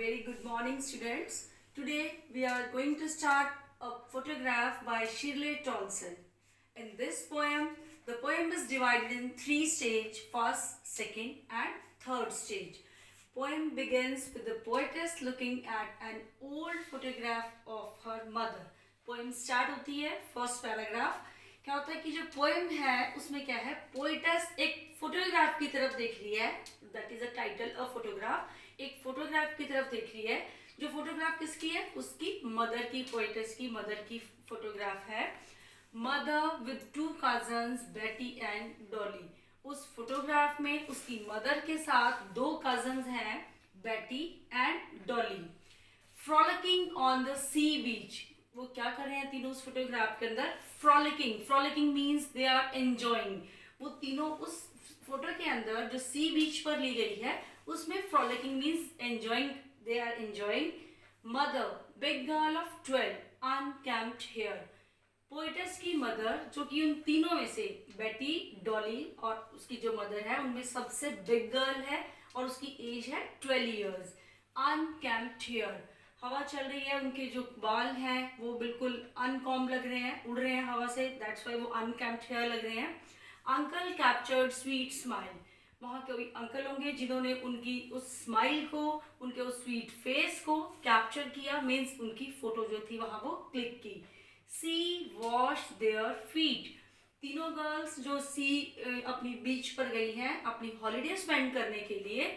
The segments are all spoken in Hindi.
Very good morning, students. Today we are going to start a photograph by Shirley Thompson. In this poem, the poem is divided in three stages: first, second, and third stage. Poem begins with the poetess looking at an old photograph of her mother. Poem start होती है first paragraph. क्या होता है कि जो पोएम है उसमें क्या है, पोएटस एक फोटोग्राफ की तरफ देख रही है, that is a title a photograph, एक फोटोग्राफ की तरफ देख रही है। जो फोटोग्राफ किसकी है? उसकी मदर की, पोएटस की मदर की फोटोग्राफ है। मदर विद टू कजन्स, बेटी एंड डॉली। उस फोटोग्राफ में उसकी मदर के साथ दो कजन्स हैं, बेटी एंड डॉली। फ्रॉलिकिंग ऑन द सी बीच, वो क्या कर रहे हैं तीनों उस फोटोग्राफ के अंदर? फ्रॉलिकिंग मीन्स दे आर एंजॉइंग। वो तीनों उस फोटो के अंदर जो सी बीच पर ली गई है उसमें frolicking means enjoying, they are enjoying. Mother, big girl of 12, unkempt hair. Poet's की मदर, जो कि उन तीनों में से बेटी, डॉली और उसकी जो मदर है उनमें सबसे बिग गर्ल है और उसकी एज है 12 ईयर्स। अनकेम्प्ड हेयर, हवा चल रही है, उनके जो बाल हैं वो बिल्कुल अनकॉम्ब लग रहे हैं, उड़ रहे हैं हवा से, दैट्स वाई वो अनकेम्प्ड हेयर लग रहे हैं। अंकल कैप्चर्ड स्वीट स्माइल, वहाँ कोई अंकल होंगे जिन्होंने उनकी उस स्माइल को, उनके उस स्वीट फेस को कैप्चर किया, मीन्स उनकी फोटो जो थी वहाँ वो क्लिक की। सी वॉश देयर फीट, तीनों गर्ल्स जो सी अपनी बीच पर गई हैं अपनी हॉलीडे स्पेंड करने के लिए,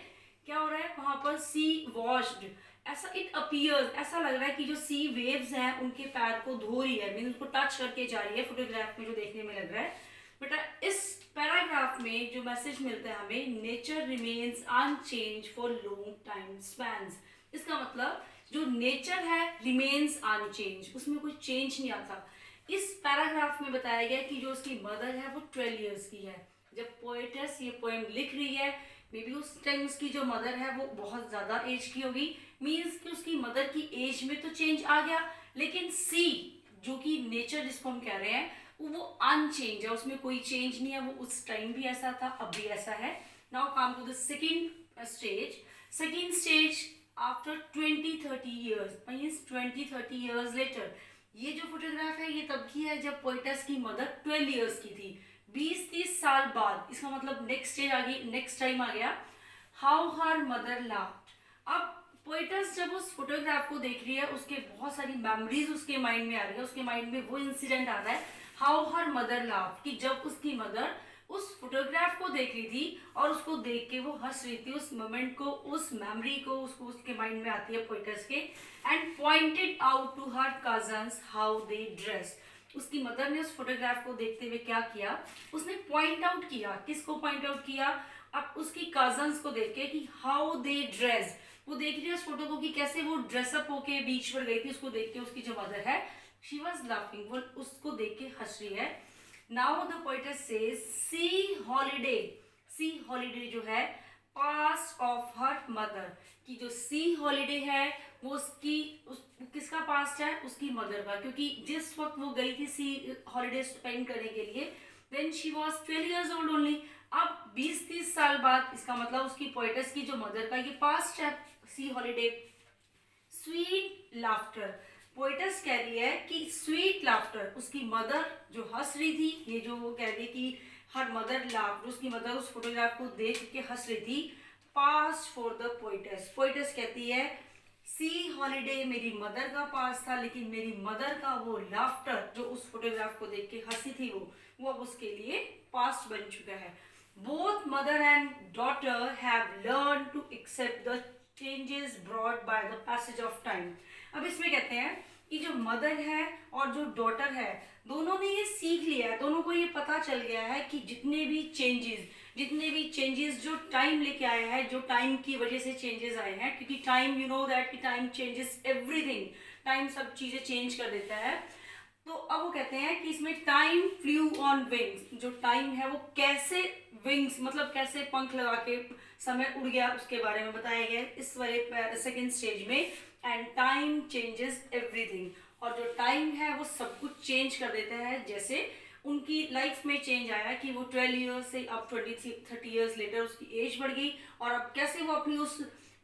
क्या हो रहा है वहाँ पर? सी वॉश्ड, ऐसा इट अपीयर्स, ऐसा लग रहा है कि जो सी वेव्स हैं उनके पैर को धो रही है, मीन उनको टच करके जा रही है, फोटोग्राफ में जो देखने में लग रहा है। बेटा इस पैराग्राफ में जो मैसेज मिलता है हमें, nature remains unchanged for long time spans. इसका मतलब जो नेचर है रिमेन्स अनचेंज, उसमें कोई चेंज नहीं आता। इस पैराग्राफ में बताया गया कि जो उसकी मदर है वो 12 ईयर्स की है। जब पोएटस ये पोएम लिख रही है, मे बी उस टाइम उसकी जो मदर है वो बहुत ज़्यादा एज की होगी, मीन्स कि उसकी मदर की एज में तो चेंज आ गया, लेकिन सी जो कि नेचर जिसको हम कह रहे हैं वो अनचेंज है, उसमें कोई चेंज नहीं है, वो उस टाइम भी ऐसा था अब भी ऐसा है। Now come to the second stage. Second stage after 20-30 years, means 20-30 years later. ये जो फोटोग्राफ है ये तब की है जब पोएटस की मदर 12 ईयर्स की थी, 20-30 साल बाद। इसका मतलब नेक्स्ट स्टेज आ गई, नेक्स्ट टाइम आ गया। हाउ हर मदर लाफ्ड, अब पोएटस जब उस फोटोग्राफ को देख रही है उसके बहुत सारी मेमोरीज उसके माइंड में आ रही है, उसके माइंड में वो इंसिडेंट आ रहा है, हाउ हर मदर लाफ्ड, कि जब उसकी मदर उस फोटोग्राफ को देख रही थी और उसको देख के वो हंस रही थी, उस मोमेंट को, उस मेमोरी को उसको उसके माइंड में आती है पोएटस के। And pointed out to her cousins how they dress, उसकी मदर ने उस फोटोग्राफ को देखते हुए क्या किया, उसने पॉइंट आउट किया। किसको पॉइंट आउट किया? अब उसकी कजन्स को देख के कि हाउ दे ड्रेस, वो देख रही है उस फोटो को कि कैसे वो ड्रेसअप होके बीच पर गई थी, उसको देख के उसकी जो मदर है शी वॉज लाफिंग, वो उसको देख के हंस रही है। Now the poets says C holiday, C holiday जो है पास्ट ऑफ हर मदर, की जो सी हॉलीडे है वो उसकी किसका पास्ट है? उसकी मदर का, क्योंकि जिस वक्त वो गई थी सी हॉलीडे स्पेंड करने के लिए, then she was 12 years old only. अब 20-30 साल बाद, इसका मतलब उसकी पोएटस की जो मदर का ये पास्ट है सी हॉलीडे। स्वीट लाफ्टर, पोएटस कह रही है कि स्वीट लाफ्टर, उसकी मदर जो हंस रही थी, ये जो वो कह रही है कि हर मदर लाफ्टर, उसकी मदर उस फोटोग्राफ को देख के हंस रही थी, past for the poets. Poets कहती है सी हॉलीडे मेरी मदर का पास था, लेकिन मेरी मदर का वो लाफ्टर जो उस फोटोग्राफ को देख के हंसी थी वो अब उसके लिए पास्ट बन चुका है। Both mother and daughter have learn to accept the changes brought by the passage of time. अब इसमें कहते हैं कि जो मदर है और जो डॉटर है दोनों ने ये सीख लिया है, दोनों को ये पता चल गया है कि जितने भी चेंजेस जो टाइम लेके आया है, जो टाइम की वजह से चेंजेस आए हैं, क्योंकि टाइम, यू नो दैट कि टाइम चेंजेस एवरीथिंग, टाइम सब चीजें चेंज कर देता है। तो अब वो कहते हैं कि इसमें टाइम फ्लू ऑन विंग्स, जो टाइम है वो कैसे विंग्स मतलब कैसे पंख लगा के समय उड़ गया उसके बारे में बताया गया इस वाले सेकेंड स्टेज में। एंड टाइम चेंजेस एवरीथिंग, और जो टाइम है वो सब कुछ चेंज कर देता है। जैसे उनकी लाइफ में चेंज आया कि वो 12 ईयर्स से अब 20-30 ईयर्स लेटर उसकी एज बढ़ गई, और अब कैसे वो अपनी उस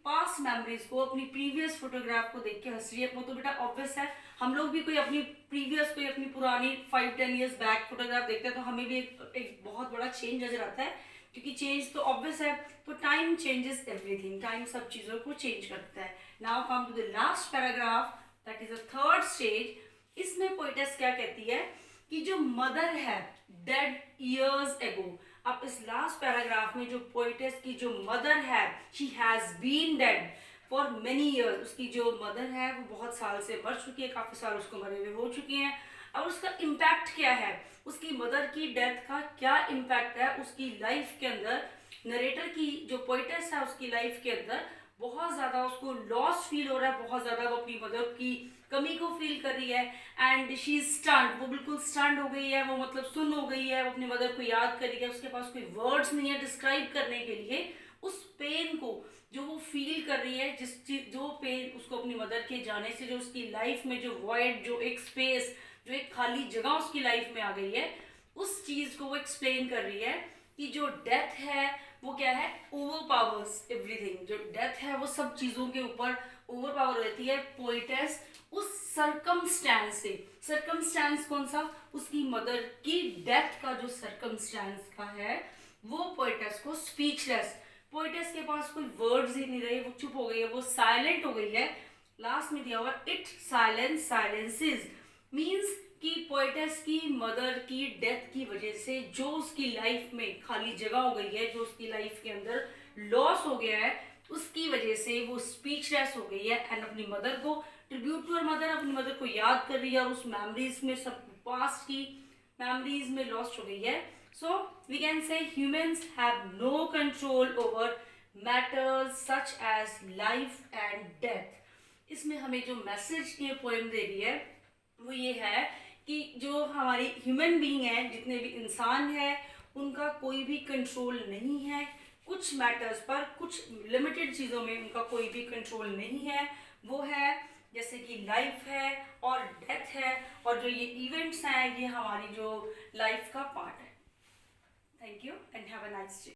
पास्ट मेमोरीज को, अपनी प्रीवियस फोटोग्राफ को देख के हंस रही है। वो तो बेटा ऑब्वियस है, हम लोग भी कोई अपनी प्रीवियस, कोई अपनी पुरानी 5-10 ईयर्स बैक फोटोग्राफ देखते हैं तो हमें भी एक बहुत बड़ा चेंज नजर आता है, क्योंकि चेंज तो ऑब्वियस है। तो टाइम चेंजेस एवरीथिंग, टाइम सब चीज़ों को चेंज करता है। Now come to the last paragraph, that is the third stage. इसमें पोइटेस क्या कहती है कि जो मदर है डेड ईयर्स एगो, अब इस लास्ट पैराग्राफ में जो पोइटेस की जो मदर है, she has been dead for many years, उसकी जो मदर है वो बहुत साल से मर चुकी है, काफ़ी साल उसको मरे हुए हो चुके हैं। और उसका इम्पैक्ट क्या है, उसकी मदर की डेथ का क्या इम्पैक्ट है उसकी लाइफ के अंदर। नरेटर की जो पोइटेस है उसकी लाइफ के अंदर बहुत ज़्यादा उसको लॉस फील हो रहा है, बहुत ज़्यादा वो अपनी मदर की कमी को फील कर रही है। एंड शी इज स्टंड, वो बिल्कुल स्टंड हो गई है, वो मतलब सुन हो गई है, वो अपनी मदर को याद कर रही है, उसके पास कोई वर्ड्स नहीं है डिस्क्राइब करने के लिए उस पेन को जो वो फील कर रही है, जिस चीज जो पेन उसको अपनी मदर के जाने से, जो उसकी लाइफ में जो वॉइड, जो एक स्पेस, जो एक खाली जगह उसकी लाइफ में आ गई है, उस चीज को वो एक्सप्लेन कर रही है कि जो डेथ है वो क्या है, ओवर पावर्स एवरीथिंग। जो डेथ है वो सब चीजों के ऊपर ओवर पावर रहती है। पोइटेस उस सरकमस्टेंस से, सरकमस्टेंस कौन सा, उसकी मदर की डेथ का जो सरकमस्टेंस का है, वो पोइटेस को स्पीचलेस, पोइटेस के पास कोई वर्ड्स ही नहीं रहे, वो चुप हो गई है, वो साइलेंट हो गई है। लास्ट में दिया हुआ इट साइलेंस साइलेंसेस, मीन्स कि पोइटेस की मदर की डेथ की वजह से जो उसकी लाइफ में खाली जगह हो गई है, जो उसकी लाइफ के अंदर लॉस हो गया है, उसकी वजह से वो स्पीचलेस हो गई है एंड अपनी मदर को ट्रिब्यूट टू हर मदर, अपनी मदर को याद कर रही है और उस मेमोरीज में, सब पास्ट की मेमोरीज में लॉस्ट हो गई है। So we can say humans have no control over matters such as life and death. इसमें हमें जो मैसेज ये पोएम दे रही है वो ये है कि जो हमारी ह्यूमन बीइंग है, जितने भी इंसान है, उनका कोई भी कंट्रोल नहीं है कुछ मैटर्स पर, कुछ लिमिटेड चीज़ों में उनका कोई भी कंट्रोल नहीं है। वो है जैसे कि लाइफ है और डेथ है, और जो ये इवेंट्स हैं ये हमारी जो लाइफ का पार्ट है। Thank you and have a nice day.